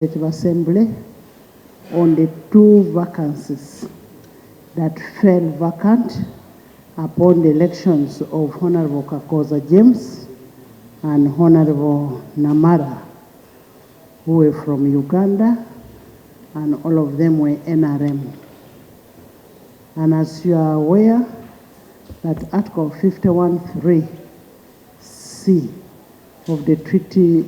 Legislative Assembly on the 2 vacancies that fell vacant upon the elections of Honorable Kakoza James and Honorable Namara, who were from Uganda, and all of them were NRM. And as you are aware, that Article 51(3)(c) of the Treaty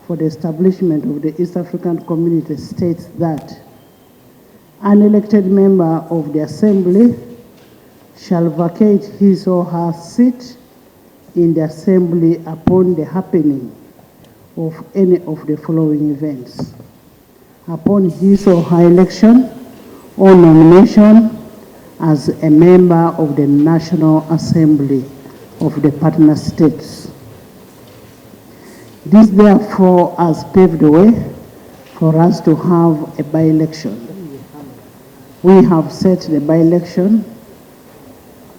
for the Establishment of the East African Community states that an elected member of the Assembly shall vacate his or her seat in the Assembly upon the happening of any of the following events: upon his or her election or nomination as a member of the National Assembly of the partner states. This therefore has paved the way for us to have a by-election. We have set the by-election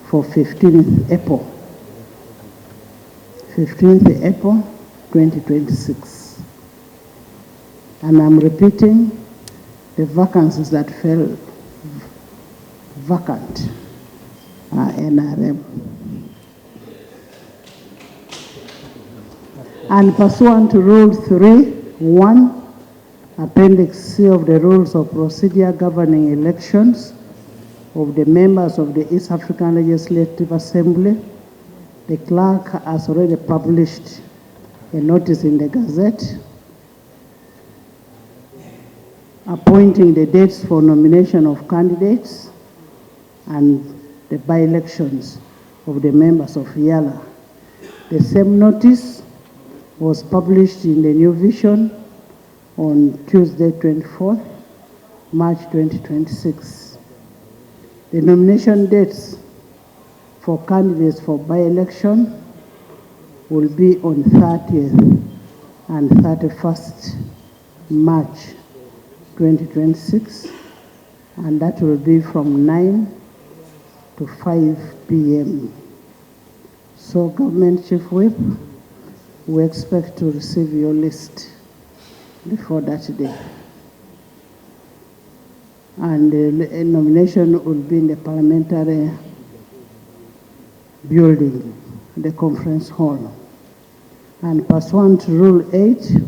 for 15th April 2026. And I'm repeating, the vacancies that fell vacant are NRM. And pursuant to Rule 3(1), Appendix C of the Rules of Procedure governing elections of the members of the East African Legislative Assembly, the clerk has already published a notice in the Gazette appointing the dates for nomination of candidates and the by-elections of the members of EALA. The same notice was published in the New Vision on Tuesday, 24th March 2026. The nomination dates for candidates for by-election will be on 30th and 31st March 2026, and that will be from 9 to 5 p.m. So, Government Chief Whip, we expect to receive your list before that day. And the nomination will be in the parliamentary building, the conference hall. And pursuant to Rule 8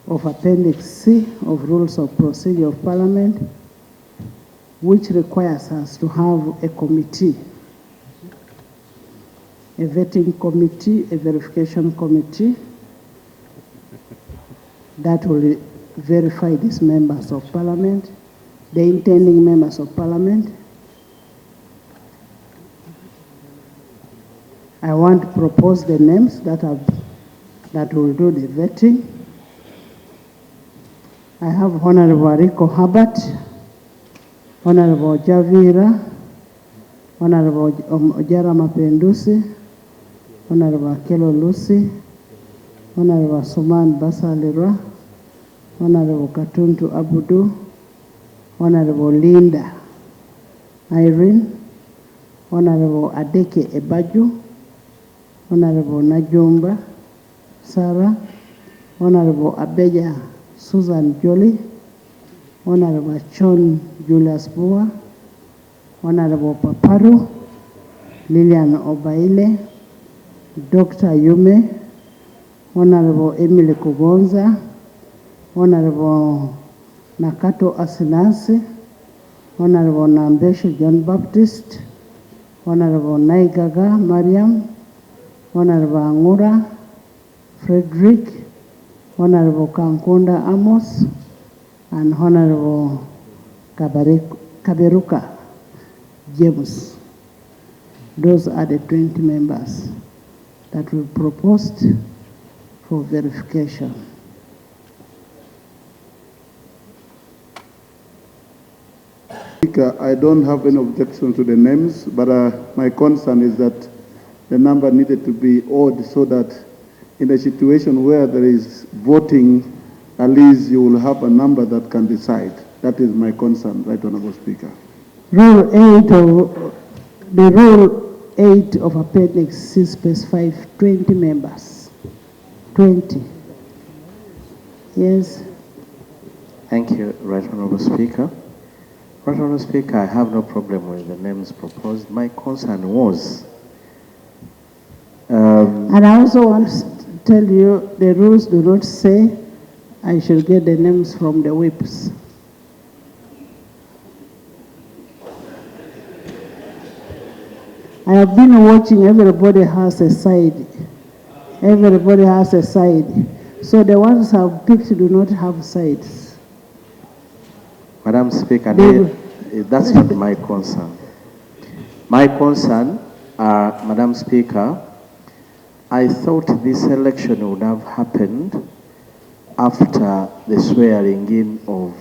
of Appendix C of Rules of Procedure of Parliament, which requires us to have a committee, a vetting committee, a verification committee that will verify these members of Parliament, the intending members of Parliament. I want to propose the names that will do the vetting. I have Honorable Rico Herbert, Honorable Javira, Honorable Ojara Mapendusi, Honorable Kelo Lucy, Honorable Suman Basalira, Honorable Katuntu Abudu, Honorable Linda Irene, Honorable Adeke Ebaju, Honorable Najumba Sarah, Honorable Abeja Susan Jolie, Honorable John Julius Bua, Honorable Paparu Lilian Obaile, Dr. Yume, Honorable Emily Kugonza, Honorable Nakato Asinasi, Honorable Nambeshi John Baptist, Honorable Naigaga Mariam, Honorable Angura Frederick, Honorable Kankunda Amos, and Honorable Kaberuka James. Those are the 20 members that we proposed for verification. Speaker, I don't have any objection to the names, but my concern is that the number needed to be odd so that in a situation where there is voting, at least you will have a number that can decide. That is my concern, Right Honorable Speaker. Rule 8 of Appendix C specifies 20 members. 20. Yes. Thank you, Right Honorable Speaker. Right Honorable Speaker, I have no problem with the names proposed. My concern was... and I also want to tell you, the rules do not say I should get the names from the whips. I have been watching, everybody has a side. Everybody has a side. So the ones I've picked do not have sides. Madam Speaker, that's not my concern. My concern, Madam Speaker, I thought this election would have happened after the swearing in of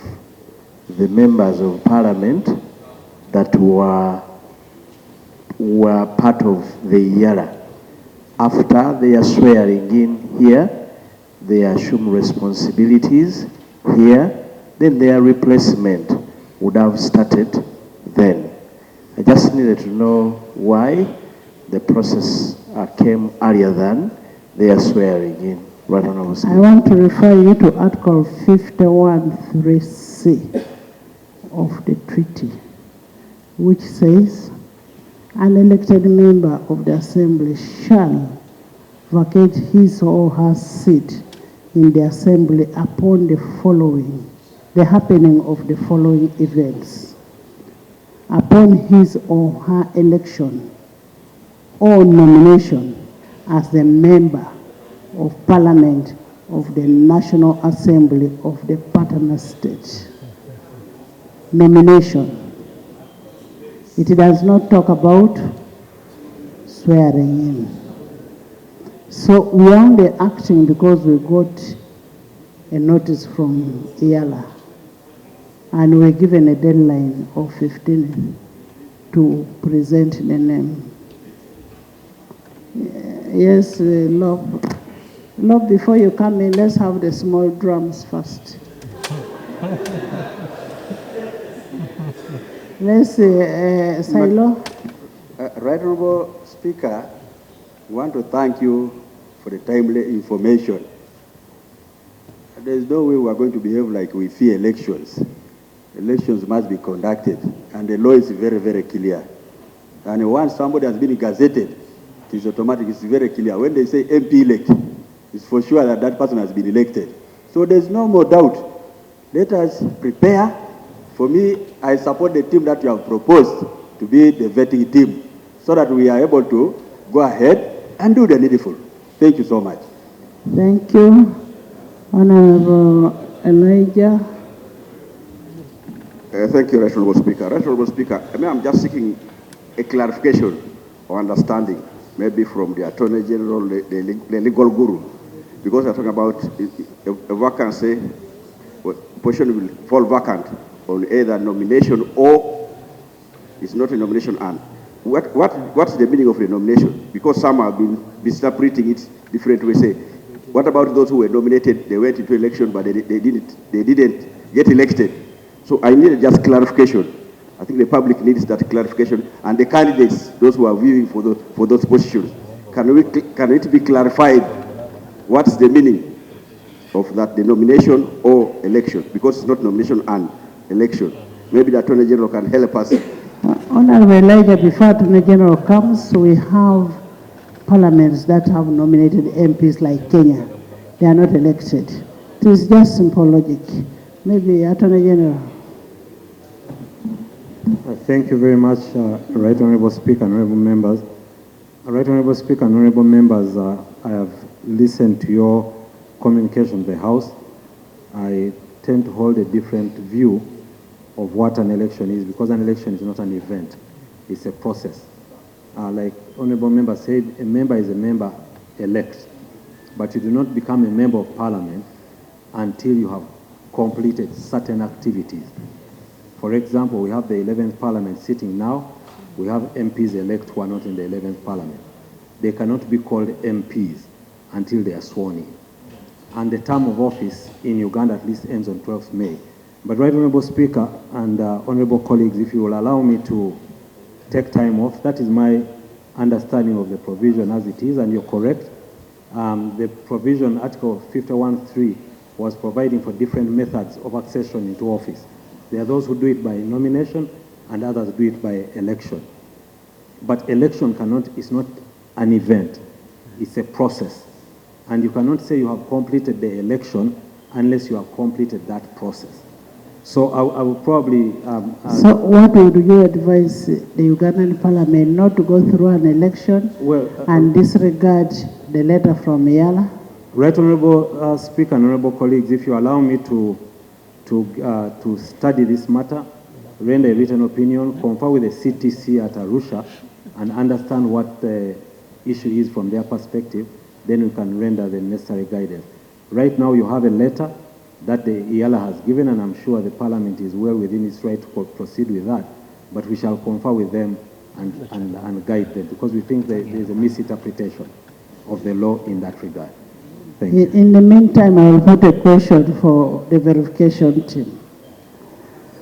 the members of parliament that were part of the EALA. After they are swearing in here, they assume responsibilities here, then their replacement would have started then. I just needed to know why the process came earlier than their swearing in. Right Honorable Speaker. I want to refer you to Article 51(3)(c) of the treaty, which says, an elected member of the Assembly shall vacate his or her seat in the Assembly upon the happening of the following events: upon his or her election or nomination as the member of Parliament of the National Assembly of the partner state. Nomination. It does not talk about swearing in. So we are only acting because we got a notice from EALA, and we're given a deadline of 15 to present the name. Yes, Love, before you come in, let's have the small drums first. Let's Silo. Right Honorable Speaker, we want to thank you for the timely information. There's no way we are going to behave like we fear elections. Elections must be conducted, and the law is very, very clear. And once somebody has been gazetted, it is automatic, it's very clear. When they say MP elect, it's for sure that that person has been elected. So there's no more doubt. Let us prepare. For me, I support the team that you have proposed to be the vetting team, so that we are able to go ahead and do the needful. Thank you so much. Thank you. Honorable Elijah. Thank you, Right Honorable Speaker. Right Honorable Speaker, I'm just seeking a clarification or understanding, maybe from the Attorney General, the legal guru, because we're talking about a vacancy, position will fall vacant on either nomination or it's not a nomination and. What's the meaning of the nomination? Because some have been misinterpreting it different ways. Say, what about those who were nominated? They went into election, but they didn't get elected. So I need just clarification. I think the public needs that clarification, and the candidates, those who are viewing for those positions, can it be clarified? What's the meaning of that, the nomination or election? Because it's not nomination and election. Maybe the Attorney General can help us. Honorable Elijah, before Attorney General comes, we have parliaments that have nominated MPs like Kenya. They are not elected. It is just simple logic. Maybe Attorney General. Thank you very much, Right Honorable Speaker, Honorable Members. Right Honorable Speaker, Honorable Members, I have listened to your communication with the House. I tend to hold a different view of what an election is, because an election is not an event, it's a process. Like Honorable Member said, a member is a member elect, but you do not become a member of Parliament until you have completed certain activities. For example, we have the 11th Parliament sitting now. We have MPs elect who are not in the 11th Parliament. They cannot be called MPs until they are sworn in. And the term of office in Uganda at least ends on 12th May. But Right Honorable Speaker and Honorable colleagues, if you will allow me to take time off, that is my understanding of the provision as it is, and you're correct. The provision, Article 51(3) was providing for different methods of accession into office. There are those who do it by nomination and others do it by election. But election is not an event, it's a process. And you cannot say you have completed the election unless you have completed that process. So I will probably... so what would you advise the Ugandan Parliament not to go through an election and disregard the letter from EALA? Right Honorable Speaker and Honorable colleagues, if you allow me to study this matter, render a written opinion, confer with the CTC at Arusha, and understand what the issue is from their perspective, then we can render the necessary guidance. Right now you have a letter that the EALA has given, and I'm sure the Parliament is well within its right to proceed with that, but we shall confer with them and guide them, because we think there is a misinterpretation of the law in that regard. Thank you. In the meantime, I will put a question for the verification team.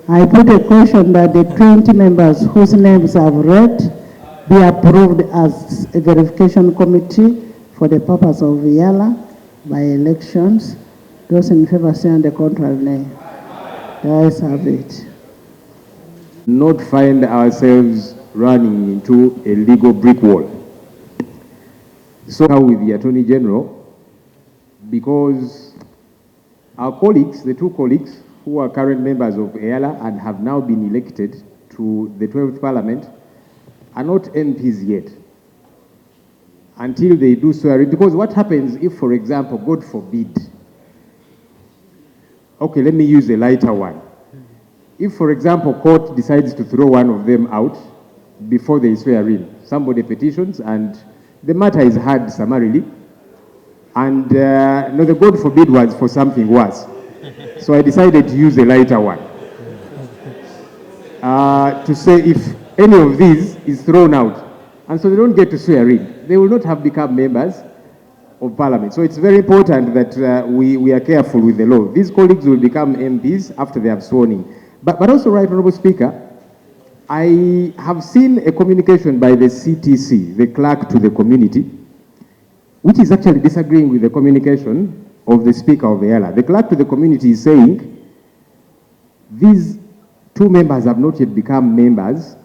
I put a question that the 20 members whose names I've read be approved as a verification committee for the purpose of EALA by elections. Those in favor say on the contrary, nay. The ayes have it. Not find ourselves running into a legal brick wall. So now with the Attorney General, because our colleagues, the two colleagues who are current members of EALA and have now been elected to the 12th Parliament, are not MPs yet until they do swear. Because what happens if, for example, God forbid, okay, let me use a lighter one. If, for example, court decides to throw one of them out before they swear in, somebody petitions and the matter is heard summarily, and no, the God forbid was for something worse. So I decided to use a lighter one to say if any of these is thrown out, and so they don't get to swear in, they will not have become members of Parliament. So it's very important that we are careful with the law. These colleagues will become MPs after they have sworn in. But also, Right Honourable Speaker, I have seen a communication by the CTC, the clerk to the community, which is actually disagreeing with the communication of the Speaker of the EALA. The clerk to the community is saying these two members have not yet become members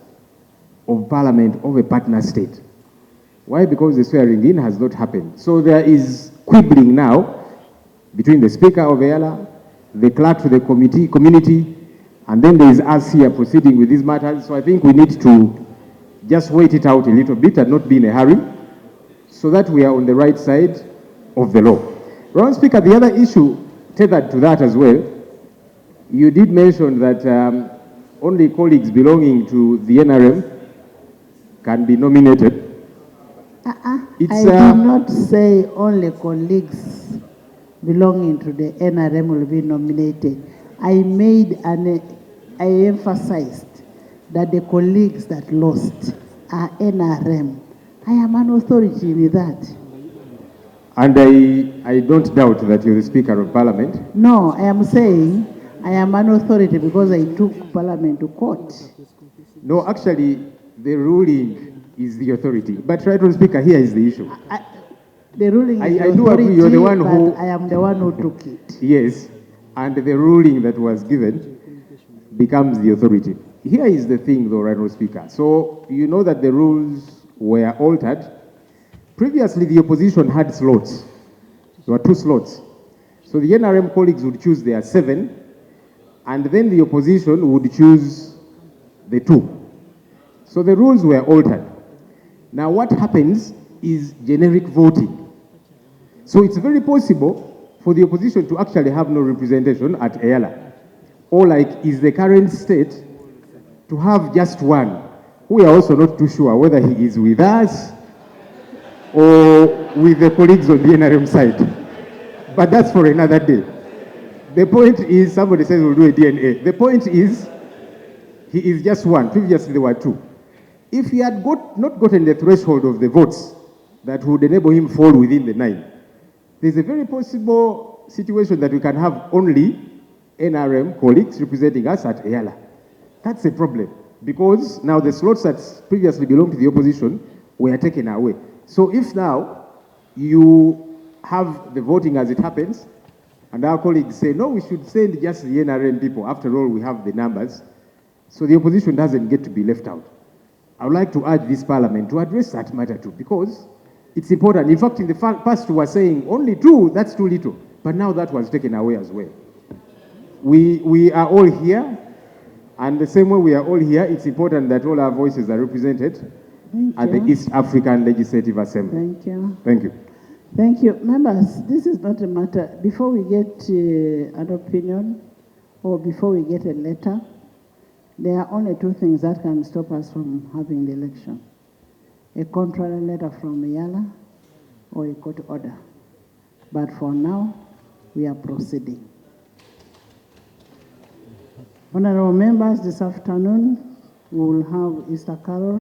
of Parliament of a partner state. Why? Because the swearing in has not happened. So there is quibbling now between the Speaker of EALA, the clerk to the community, and then there is us here proceeding with these matters. So I think we need to just wait it out a little bit and not be in a hurry, so that we are on the right side of the law. Honourable Speaker, the other issue tethered to that as well, you did mention that only colleagues belonging to the NRM can be nominated. I did not say only colleagues belonging to the NRM will be nominated. I emphasized that the colleagues that lost are NRM. I am an authority in that. And I don't doubt that you're the Speaker of Parliament. No, I am saying I am an authority because I took Parliament to court. No, actually, the ruling is the authority. But Right Honourable Speaker, here is the issue. The ruling is the I do agree, you're the one who... I am the one who took it. Yes, and the ruling that was given becomes the authority. Here is the thing, though, Right Honourable Speaker. So, you know that the rules were altered. Previously, the opposition had slots. There were 2 slots. So the NRM colleagues would choose their 7, and then the opposition would choose the 2. So the rules were altered. Now what happens is generic voting. So it's very possible for the opposition to actually have no representation at EALA. Or like is the current state to have just one. We are also not too sure whether he is with us or with the colleagues on the NRM side. But that's for another day. The point is, somebody says we'll do a DNA. The point is, he is just one. Previously there were 2. If he had not gotten the threshold of the votes that would enable him fall within the 9, there's a very possible situation that we can have only NRM colleagues representing us at EALA. That's a problem, because now the slots that previously belonged to the opposition were taken away. So if now you have the voting as it happens, And our colleagues say, no, we should send just the NRM people. After all, we have the numbers. So the opposition doesn't get to be left out. I would like to urge this parliament to address that matter too, because it's important. In fact, in the past, we were saying only 2, that's too little. But now that was taken away as well. We are all here, and the same way we are all here, it's important that all our voices are represented at the East African Legislative Assembly. Thank you. Thank you. Thank you. Members, this is not a matter, before we get an opinion or before we get a letter, there are only 2 things that can stop us from having the election. A contrary letter from EALA or a court order. But for now, we are proceeding. Honorable members, this afternoon we will have Easter Carol.